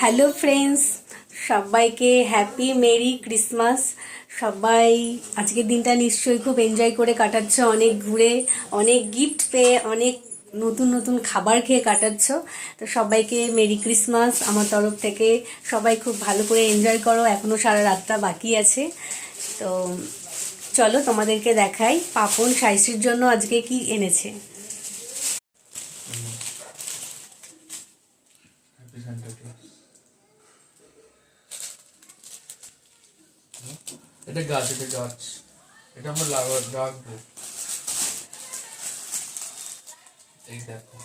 Hello friends, সবাইকে happy merry Christmas. সবাই আজকের দিনটা নিশ্চয়ই খুব এনজয় করে কাটাচ্ছ, অনেক ঘুরে, অনেক গিফট পেয়ে, অনেক নতুন নতুন খাবার খেয়ে কাটাচ্ছ। তো সবাইকে মেরি ক্রিসমাস আমার তরফ থেকে। সবাই খুব ভালো করে এনজয় করো, এখনও সারা রাতটা বাকি আছে। তো চলো তোমাদেরকে দেখাই পাপন সাইসির জন্য আজকে কি এনেছে। এটা গাছ, এটা আমরা রাখবো। এই দেখো,